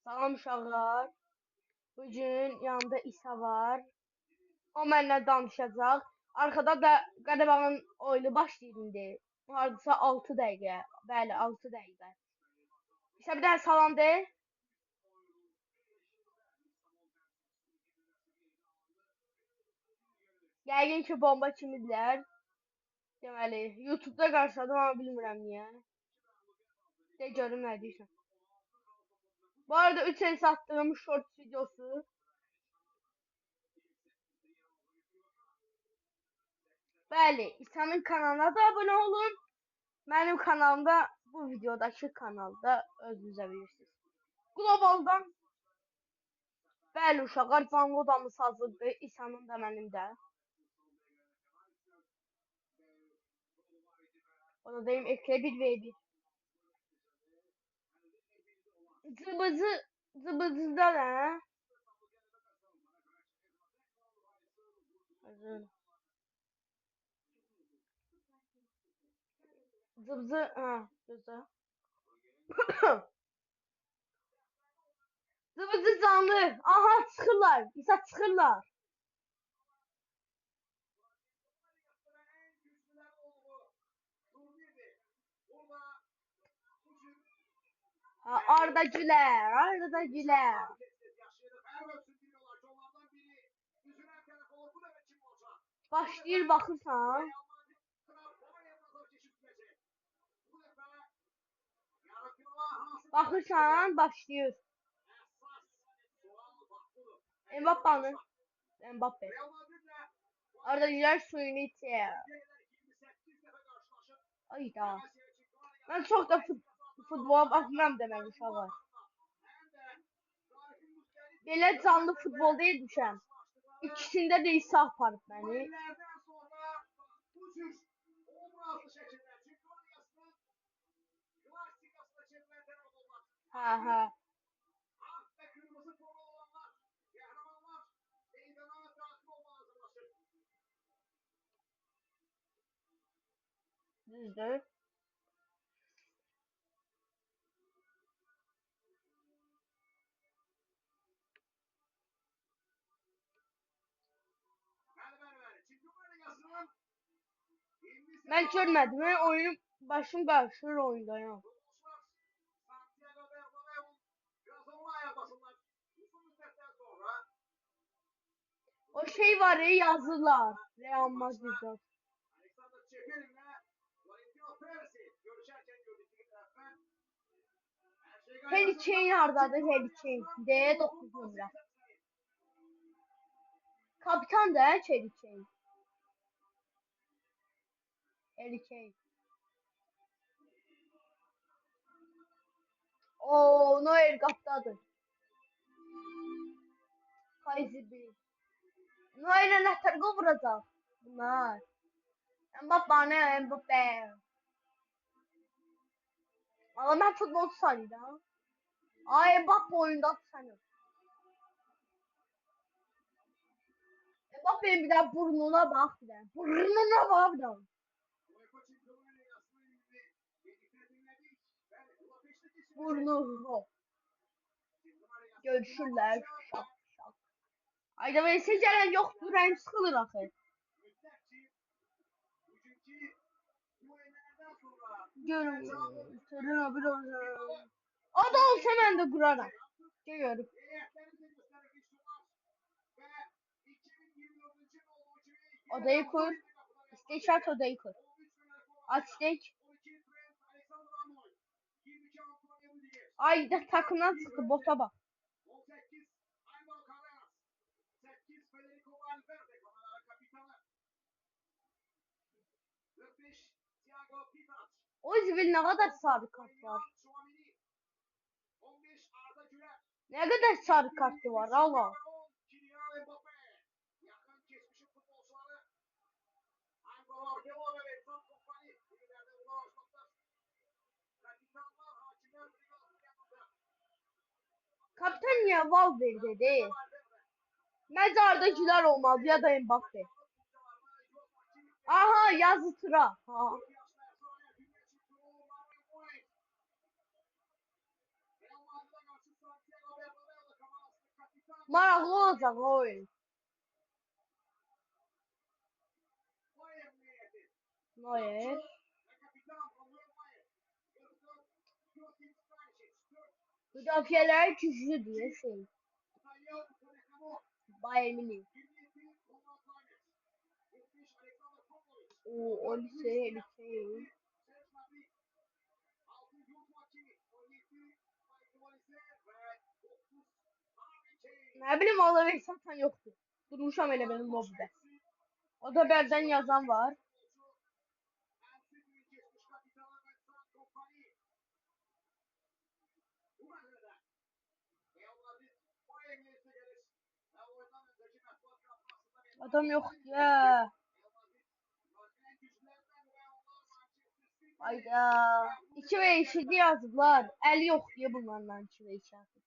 Salam uşaqlar. Bugün yanımda İsa var. O mənlə danışacaq. Arkada da Qarabağın oyunu başlayır indi. Hardasa 6 dəqiqə. Bəli, 6 dəqiqə. İsa bir dənə salam de. Yəqin ki bomba kimidirlər. Deməli, YouTube-da qarşıladım amma bilmirəm niyə. De görüm nə deyirsən. Bu arada 3 el sattığım short videosu. Bəli, İsa'nın kanalına da abunə olun. Mənim kanalımda bu videodakı kanalda özünüzə bilirsiniz. Globaldan bəli uşaqlar canlı odamız hazırdır. İsa'nın da mənim də. O da deyim ekle 1v1. Zıbızı zıbızıda ne? Hazır. Zıbızı ha güzel. Zıbızı canlı. Aha çıxırlar. İsa çıxırlar. Ha, Arda Güler. Arda Güler. Başlayır baxırsan. Baxırsan başlayır. Mbappe. Arda Güler suyunu içer. Ay da. Ben çok da futbola baxmıram demək uşaqlar. Belə canlı futbolda düşəm. İkisində də İsa aparıb məni. Hə, hə. Düzdür. Ben görmedim. Oyun başım karışır oyundayım. O şey var ya yazılar. Real Madrid'de. Harry Kane hardadır Harry Kane. D9 numara. Kapitan da Harry Kane. Harry Kane. Oo, Neuer qapdadır. Kayzibi. Neuer'e nətər vuracaq bunlar? Mbappe. Ama ben futbolcu sanıyordum. Ay Mbappe oyunda sanıyorum. Mbappe'nin bir daha burnuna bak bir daha. Burnuna bak bir daha. Burnu. Görüşürler. Şak şak. Ayda mesaj gelen yoktur. Hem sıkılır axı. Görün. Törün bir olsun. O da olsa ben de kurarım. Görüyorum. Odayı kur. İstek şart odayı kur. Aç istek. Ay da takımdan çıktı bota bak. O yüzden ne kadar sarı kart var. Ne kadar sarı kartı var Allah. Kaptan niye Valverde değil? Mezarda Güler olmaz ya da Mbappe. Aha yazı tıra. Ha. Maraqlı olacaq o oyun. Neuer. Müdafiələri güclü diye şey. Bayern Münih. O Olise. Ne bileyim Oliver zaten yoktu. Durmuşam elə benim lobide. O da berden yazan var. Adam yok ya. Hayda. 2 ve 2 yazdılar. El yok diye bunlardan 2 ve 2 yazdı.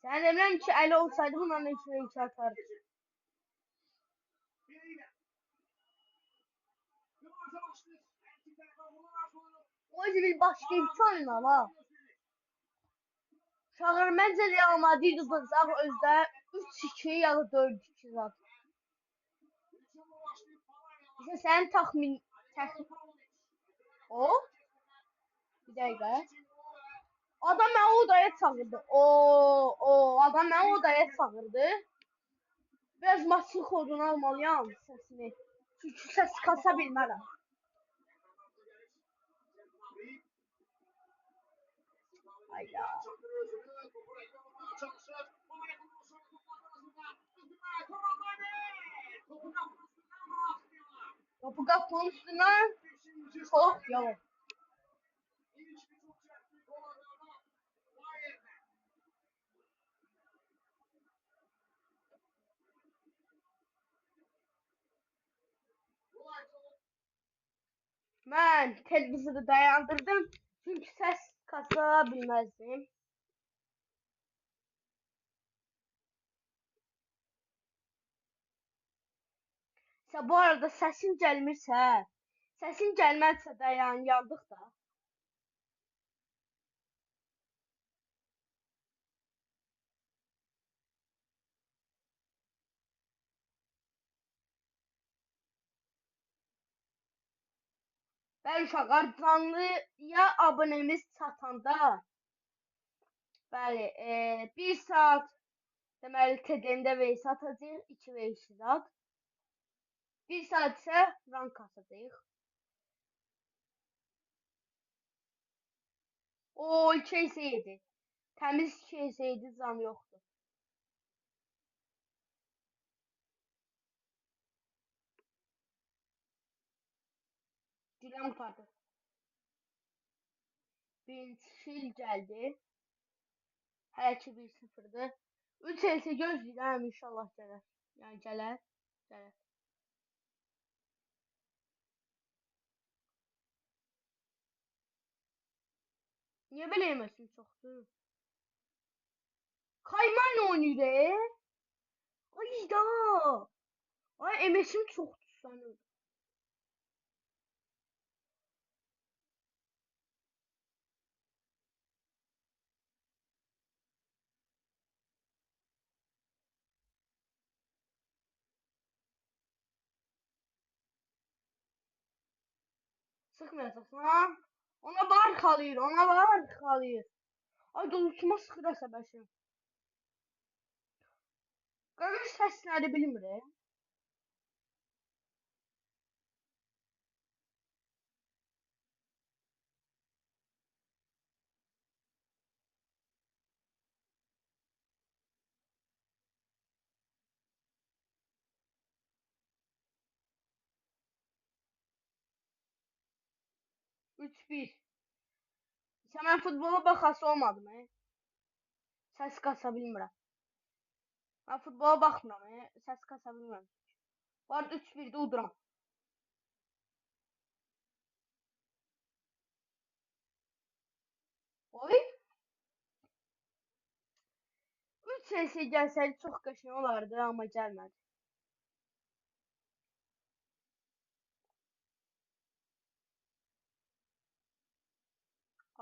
Sen emirəm ki, el olsaydı bunlarla 2 ve 2 atardı. O yüzden bir başlayıp oyuna la. Şahır məncə Real Madrid udacaq özdə 3-2 ya da 4-2 zat. İşte sənin o bir dəqiqə. Adam məni odaya çağırdı. Adam məni odaya çağırdı. Biraz maçın kodunu almalıyam səsini. Çünki səs kasa bilmərəm. Hayda. Topu kapının üstüne çok yavaş. Ben televizyonu dayandırdım çünkü ses kasa bilmezdim. Bu arada səsin gəlmirsə, səsin gəlməzsə dayan, yandıq da. Bəli uşaqlar, canlıya abunəmiz çatanda, bəli, 1 saat deməli TDM-də vs atacağıq, 2 və 2 saat. 1 saat isə rank atacağıq. O 2-7. Təmiz 2-7 zam yoxdur. Gülləm qurtardı. Birinci şil gəldi. Hələ ki 1-0-dır. 3 elsə gözləyirəm, inşallah gələr. Yəni gələr. Niyə belə yeməsin çoxdur? Kayman oynayır. Ayda. Ay emesim çoxdur sənin. Sıxmayacaqsın ha? Ona var xalıyır, ona var xalıyır. Ay doluşuma sıxır əsəbəşim. Qarış səsləri bilmir. 3-1. Sən mən futbola baxası olmadım. Səs qasa bilmirəm. Mən futbola baxmıram. Səs qasa bilmirəm. Var 3-1-də uduram. Oy. 3 səsi gəlsəydi çox qəşəng olardı, amma gəlmədi.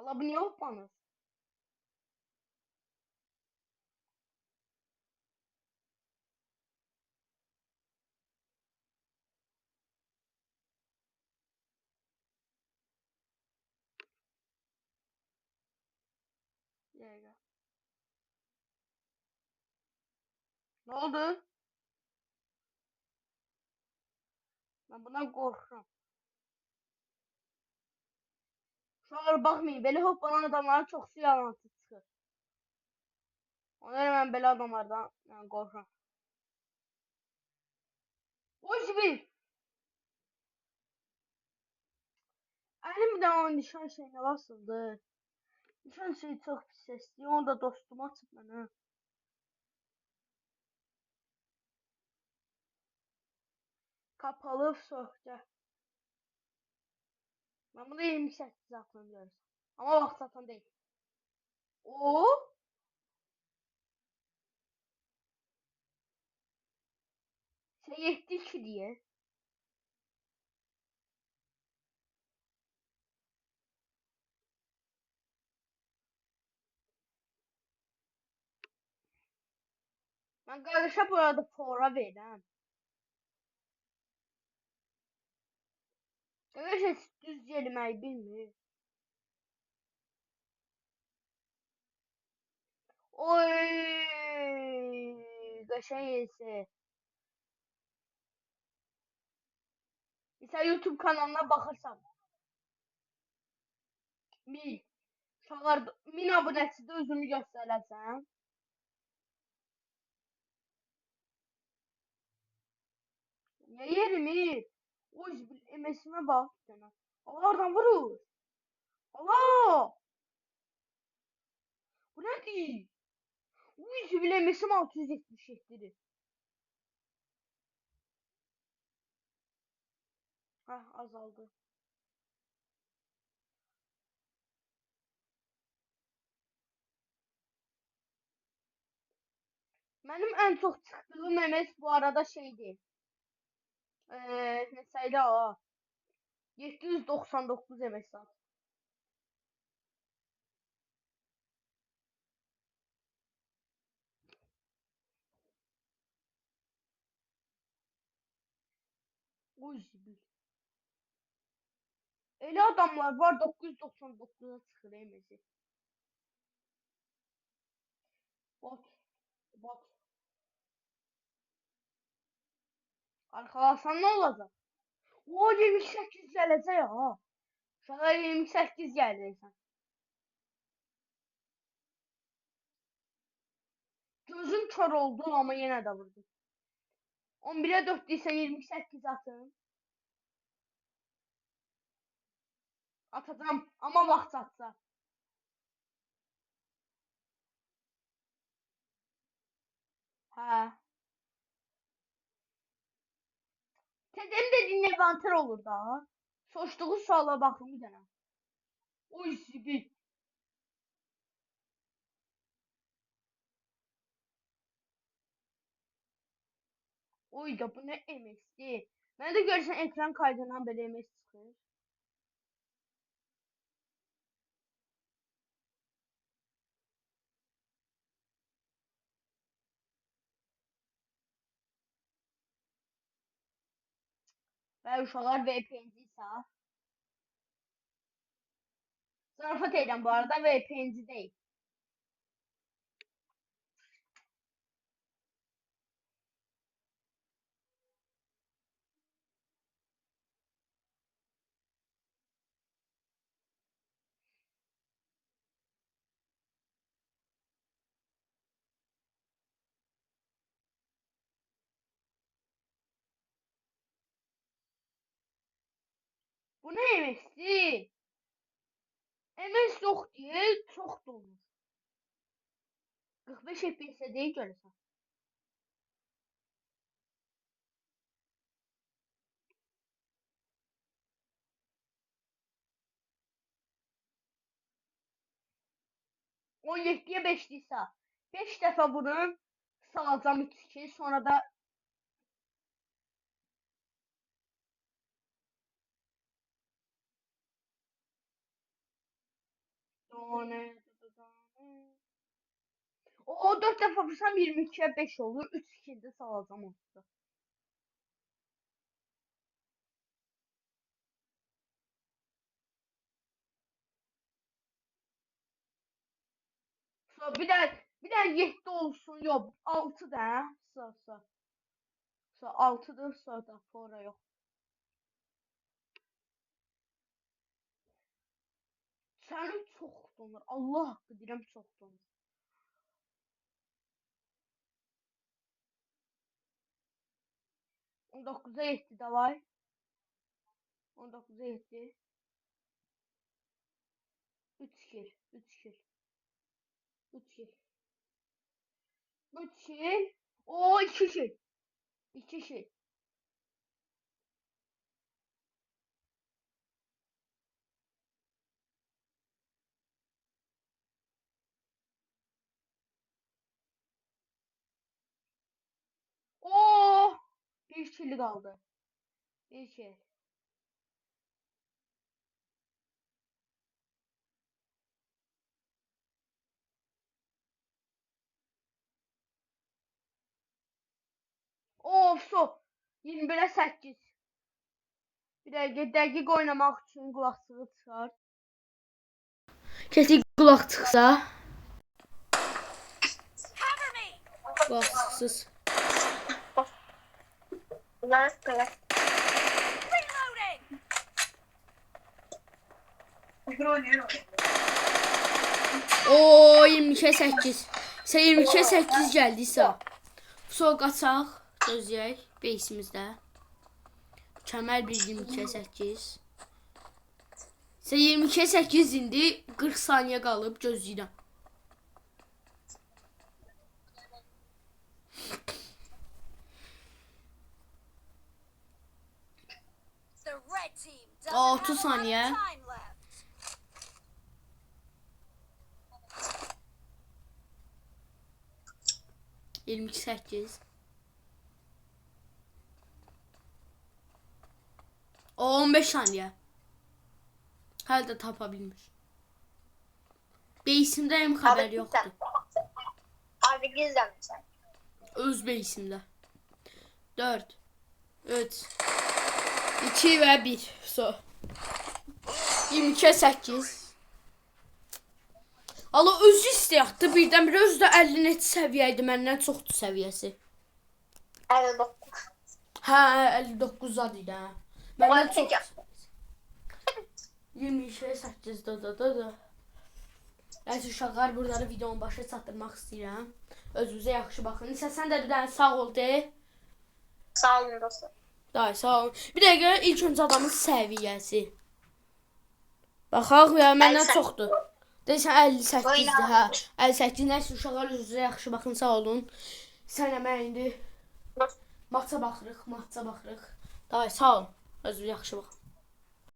Hala bu niye hoppanız? Bir dakika. Ne oldu? Ben bundan korkuyorum. Şu an bakmayın. Böyle hoplanan adamların çok su yalansı çıkır. Ona göre ben böyle adamlardan yani korkuyorum. O gibi. Elimden o nişan şeyine basıldı. Nişan şeyi çok pis sesli. Onu da dostuma atıp bana. Kapalı sohbet. Ben bunu 28 atlıyorum. Ama vaxt satan değil. O şey etti ki diye. Ben kardeşe bu arada fora verəm. Kardeş heç düz gəlməyi bilmir. Oy, qəşəng yesi. Mesela YouTube kanalına baxırsan. Mil. Uşaqlar 1000 abunəçidə özünü göstərəsən. Niyə yerimir? Oy, MS'ime bax bir dənə. Allah oradan vurur. Allah! Bu nədir? Uy, zibil MS'im 677'dir. Heh, azaldı. Mənim ən çox çıxdığım MS bu arada şeydir. Neçəydi o? 799 MS. Uy, zibil. Elə adamlar var 999'a çıxır MS'i. Bot. Bot. Arkalarsan ne olacak? O 28 gələcək ha. Şaka 28 gəldiysən. Gözüm kör oldu ama yenə də vurdum. 11'e 4 değilse 28 atın. Atacağım ama vaxt atsa. Hə. Dedem dediğin levanter olur da. Soruşduğu suala baxın bir dənə. Oy, zibil. Oy da bu ne MS'di. Ben de görsen ekran kaydından böyle MS çıkıyor. Ve uşaqlar VPN'ci sağ. Zarafat eylem bu arada VPN'ci değil. Bu ne MS'di? MS yok diye çok dolmuş. 45 FPS değil görürsen. On 17'ye 5 değilse. 5 defa vurun. Salacağım 3-2. Sonra da O 4 dəfə vursam 22'ye 5 olur. 3 kildə salacağım orada. So, bir də 7 olsun. Yox, 6 da. So 6'dır, sonra fora yox. Sənin çox donur. Allah haqqı deyirəm çox donur. 19'a 7 davay. 19'a 7. 3 kill. 3 kill. 3 kill. 3 kill. Oo 2 kill. 2 kill. Oo 1 kill kaldı. 1 kill. Of so 21'e 8. Bir dəqiq oynamaq üçün qulaqlığı çıxar. Kesin qulaq çıxsa. Qulaqsız. Oo 22'ye 8. Sən 22'ye 8 gəldiysə. Sonra qaçaq, gözləyək beysimizdə. Mükəmməl bir 22'ye 8. Sən 22'ye 8 indi 40 saniyə qalıb gözləyirəm. Aa 30 saniyə. – 22-8. O 15 saniyə. Hələ də tapa bilmir. Beysimdəyim, xəbər yoxdur. Abi gizləmirsən. Öz beysimdə. 4 3 2 və 1. So 22'ye 8. Allah özü istəyətdi, birdən-birə özü də 50 net səviyyə idi, məndən çoxdur səviyyəsi. 59. Hə, 59 zad idi, hə. Məndən çoxdur. 22'ye 8 da. Nəysə uşaqlar, buraları videonun başa çatdırmaq istəyirəm. Özünüzə yaxşı baxın. Nisə sən də bir dənə sağ ol de. Sağ olun dostum. Day, sağ olun. Bir dəqiqə, ilk öncə adamın səviyyəsi. Baxaq ya, məndən çoxdur. Deyirsən 58'dir, hə. 58, nəysə uşaqlar özünüzə yaxşı baxın, sağ olun. Sən mən indi maça baxırıq. Day, sağ olun. Özünüzə yaxşı baxın.